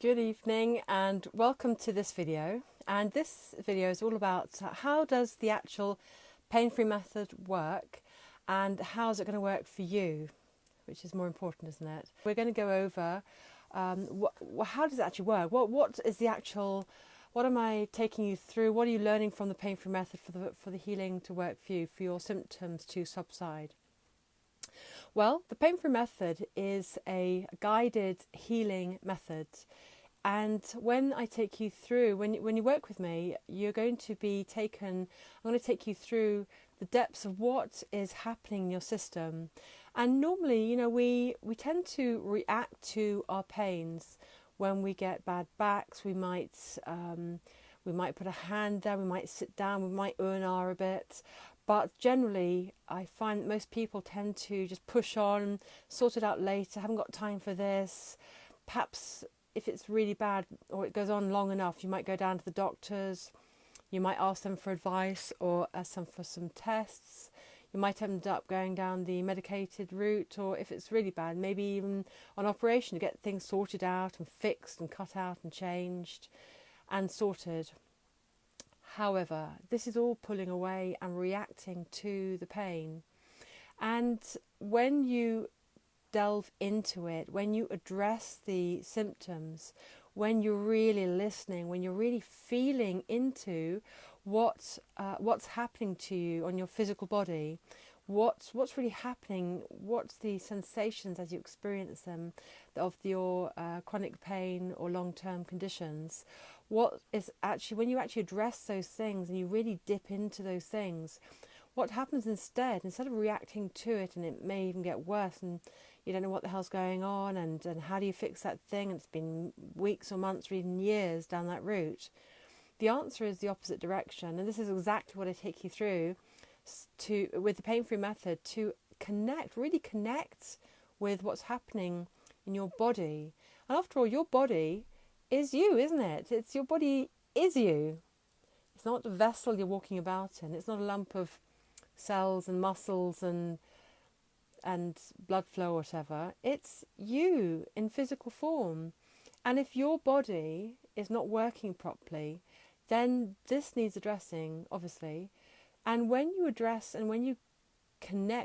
Good evening and welcome to this video. And this video is all about how does the actual pain-free method work and how is it going to work for you, which is more important, isn't it? We're going to go over how does it actually work? What is the actual, what am I taking you through? What are you learning from the pain-free method for the healing to work for you, for your symptoms to subside? Well, the pain-free method is a guided healing method. And when I take you through, when you work with me, you're going to be taken, I'm going to take you through the depths of what is happening in your system. And normally, you know, we tend to react to our pains. When we get bad backs, we might put a hand there, we might sit down, we might a bit. But generally, I find that most people tend to just push on, sort it out later, haven't got time for this. Perhaps if it's really bad or it goes on long enough, you might go down to the doctors, you might ask them for advice or ask them for some tests. You might end up going down the medicated route, or if it's really bad, maybe even an operation to get things sorted out and fixed and cut out and changed and sorted. However, this is all pulling away and reacting to the pain. And when you delve into it, when you address the symptoms, when you're really listening, when you're really feeling into what's happening to you on your physical body, what's really happening, what's the sensations as you experience them of your chronic pain or long-term conditions, what is actually, when you actually address those things and you really dip into those things, what happens instead of reacting to it, and it may even get worse and you don't know what the hell's going on and how do you fix that thing, and it's been weeks or months or even years down that route. The answer is the opposite direction, and this is exactly what I take you through with the pain-free method, to really connect with what's happening in your body. And after all, your body is you, isn't it? It's your body is you. It's not a vessel you're walking about in. It's not a lump of cells and muscles and blood flow or whatever. It's you in physical form. And if your body is not working properly, then this needs addressing, obviously. And when you address and when you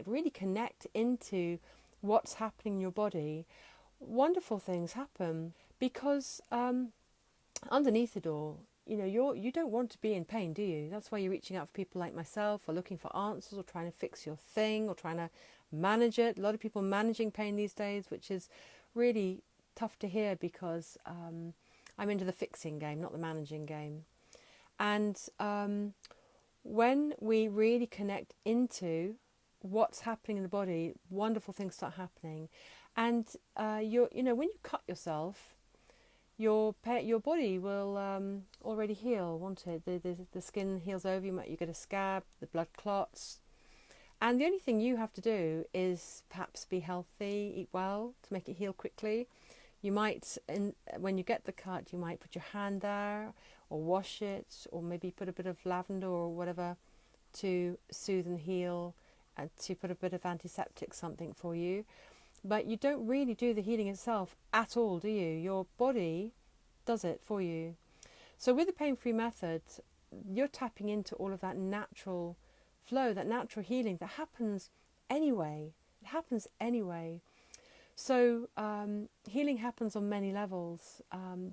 really connect into what's happening in your body, wonderful things happen. Because underneath it all, you know, you don't want to be in pain, do you? That's why you're reaching out for people like myself, or looking for answers, or trying to fix your thing, or trying to manage it. A lot of people managing pain these days, which is really tough to hear, because I'm into the fixing game, not the managing game. And when we really connect into what's happening in the body, wonderful things start happening. And when you cut yourself, your body will already heal, won't it? The skin heals over, you get a scab, the blood clots. And the only thing you have to do is perhaps be healthy, eat well to make it heal quickly. You might, when you get the cut, you might put your hand there or wash it, or maybe put a bit of lavender or whatever to soothe and heal, and to put a bit of antiseptic something for you. But you don't really do the healing itself at all, do you? Your body does it for you. So with the pain-free method, you're tapping into all of that natural flow, that natural healing that happens anyway. It happens anyway. So healing happens on many levels,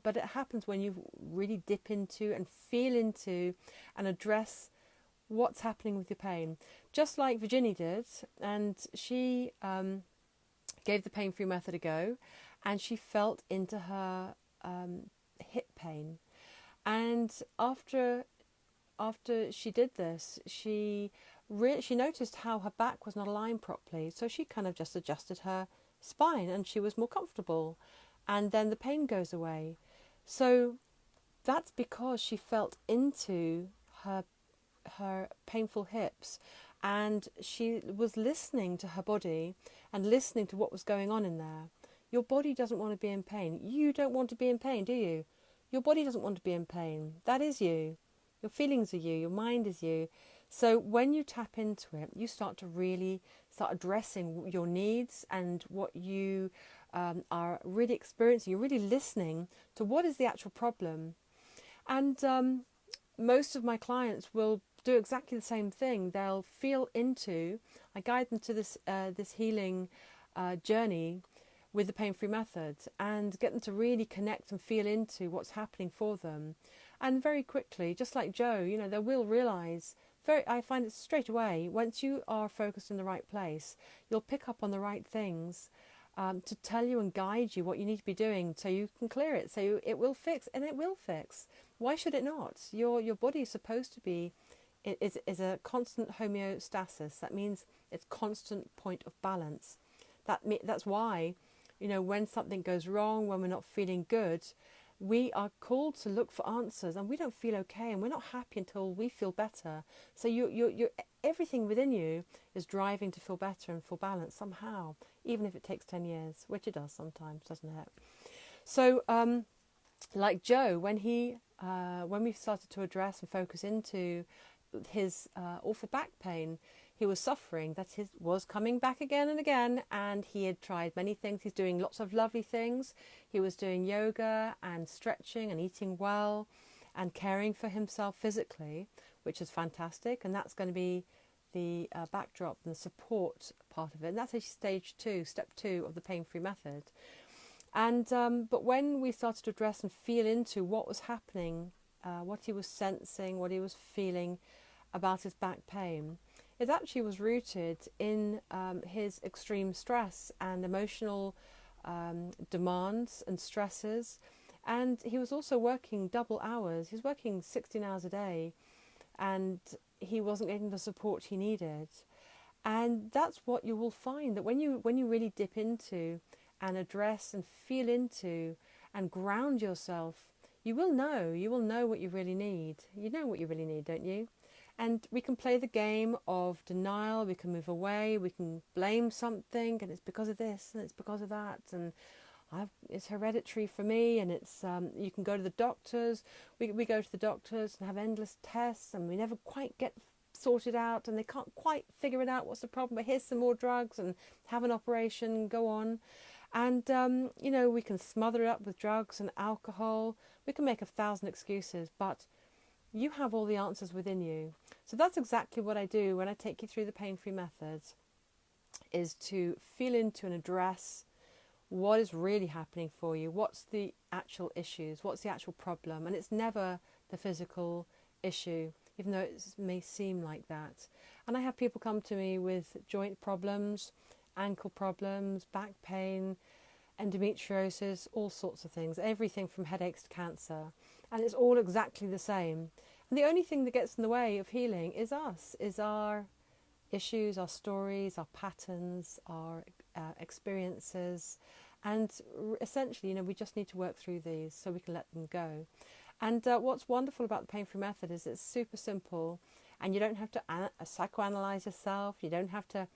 but it happens when you really dip into and feel into and address what's happening with your pain. Just like Virginia did, and she gave the pain-free method a go, and she felt into her hip pain. And after she did this, she noticed how her back was not aligned properly, so she kind of just adjusted her spine and she was more comfortable, and then the pain goes away. So that's because she felt into her painful hips, and she was listening to her body and listening to what was going on in there. Your body doesn't want to be in pain. You don't want to be in pain, do you? Your body doesn't want to be in pain. That is you. Your feelings are you. Your mind is you. So when you tap into it, you start to really start addressing your needs and what you are really experiencing, you're really listening to what is the actual problem. And most of my clients will do exactly the same thing. They'll feel into, I guide them to this healing journey with the PainFree Method, and get them to really connect and feel into what's happening for them. And very quickly, just like Joe, you know, they will realise, I find it straight away, once you are focused in the right place, you'll pick up on the right things to tell you and guide you what you need to be doing so you can clear it, so it will fix, and it will fix. Why should it not? Your body is supposed to be, is a constant homeostasis. That means it's constant point of balance. That's why, you know, when something goes wrong, when we're not feeling good, we are called to look for answers, and we don't feel okay, and we're not happy until we feel better. So you're everything within you is driving to feel better and feel balanced somehow, even if it takes 10 years, which it does sometimes, doesn't it? So, like Joe, when we started to address and focus into his awful back pain, he was suffering, that was coming back again and again, and he had tried many things. He's doing lots of lovely things. He was doing yoga and stretching and eating well and caring for himself physically, which is fantastic, and that's going to be the backdrop and the support part of it. And that's actually step two of the PainFree Method. And but when we started to address and feel into what was happening, what he was sensing, what he was feeling about his back pain, it actually was rooted in his extreme stress and emotional demands and stresses. And he was also working double hours. He was working 16 hours a day, and he wasn't getting the support he needed. And that's what you will find, that when you really dip into and address and feel into and ground yourself, you will know what you really need. You know what you really need, don't you? And we can play the game of denial, we can move away, we can blame something, and it's because of this, and it's because of that, and it's hereditary for me, and it's you can go to the doctors, we go to the doctors and have endless tests, and we never quite get sorted out, and they can't quite figure it out, what's the problem, but here's some more drugs, and have an operation, go on. And, you know, we can smother it up with drugs and alcohol, we can make 1,000 excuses, but you have all the answers within you. So that's exactly what I do when I take you through the PainFree Method, is to feel into and address what is really happening for you, what's the actual issues, what's the actual problem. And it's never the physical issue, even though it may seem like that. And I have people come to me with joint problems, ankle problems, back pain, endometriosis, all sorts of things, everything from headaches to cancer. And it's all exactly the same. And the only thing that gets in the way of healing is us, is our issues, our stories, our patterns, our experiences. And essentially, you know, we just need to work through these so we can let them go. And what's wonderful about the PainFree Method is it's super simple, and you don't have to psychoanalyze yourself. You don't have to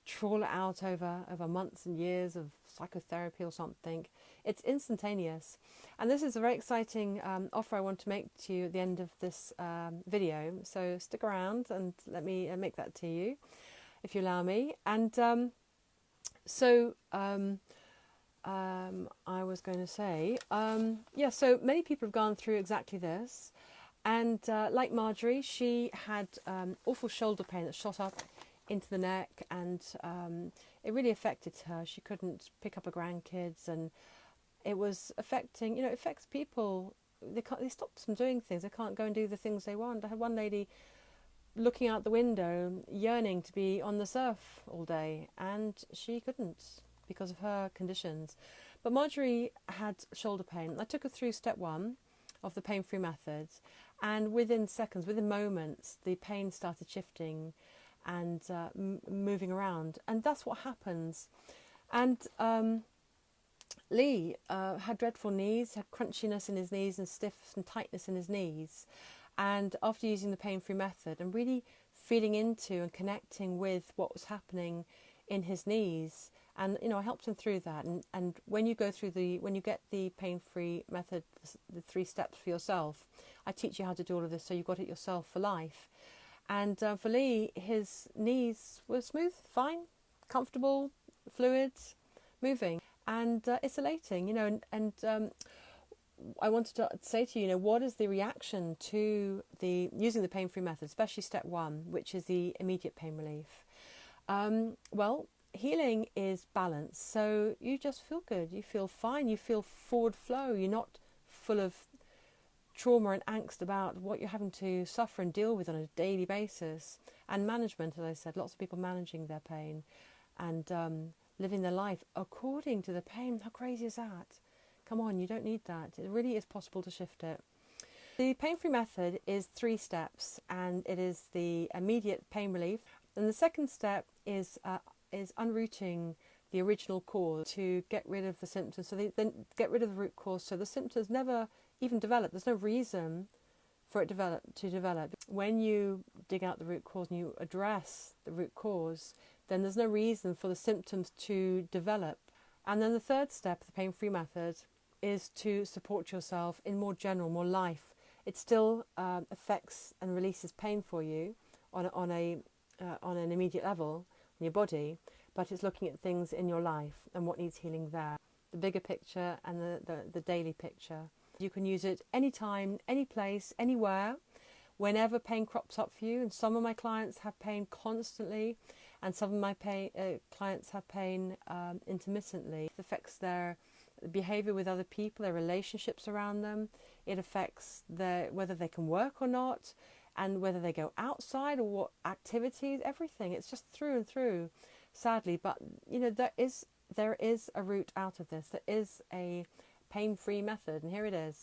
trawl it out over months and years of psychotherapy or something. It's instantaneous. And this is a very exciting offer I want to make to you at the end of this video. So stick around and let me make that to you, if you allow me. And so I was going to say, so many people have gone through exactly this. And like Marjorie, she had awful shoulder pain that shot up into the neck, and it really affected her. She couldn't pick up her grandkids, and it was affecting, it affects people. They stop them doing things. They can't go and do the things they want. I had one lady looking out the window, yearning to be on the surf all day, and she couldn't because of her conditions. But Marjorie had shoulder pain. I took her through step 1 of the PainFree Method, and within seconds, within moments, the pain started shifting and moving around. And that's what happens. And Lee had dreadful knees, had crunchiness in his knees and stiffness and tightness in his knees. And after using the PainFree Method and really feeling into and connecting with what was happening in his knees, and I helped him through that. And when you get the PainFree Method, the 3 steps for yourself, I teach you how to do all of this, so you've got it yourself for life. And for Lee, his knees were smooth, fine, comfortable, fluid, moving. and it's elating, and I wanted to say to you, what is the reaction to using the pain-free method, especially step 1, which is the immediate pain relief. Well, healing is balance, so you just feel good, you feel fine, you feel forward flow, you're not full of trauma and angst about what you're having to suffer and deal with on a daily basis. And management, as I said, lots of people managing their pain and living their life according to the pain. How crazy is that? Come on, you don't need that. It really is possible to shift it. The pain-free method is 3 steps, and it is the immediate pain relief. And the second step is unrooting the original cause to get rid of the symptoms. So then get rid of the root cause, so the symptoms never even develop. There's no reason for it to develop. When you dig out the root cause and you address the root cause, then there's no reason for the symptoms to develop. And then the third step, the pain-free method, is to support yourself in more general, more life. It still affects and releases pain for you on an immediate level in your body, but it's looking at things in your life and what needs healing there, the bigger picture and the daily picture. You can use it anytime, any place, anywhere, whenever pain crops up for you. And some of my clients have pain constantly, and some of my clients have pain intermittently. It affects their behavior with other people, their relationships around them. It affects whether they can work or not, and whether they go outside or what activities, everything. It's just through and through, sadly. But there is a route out of this. There is a pain-free method, and here it is.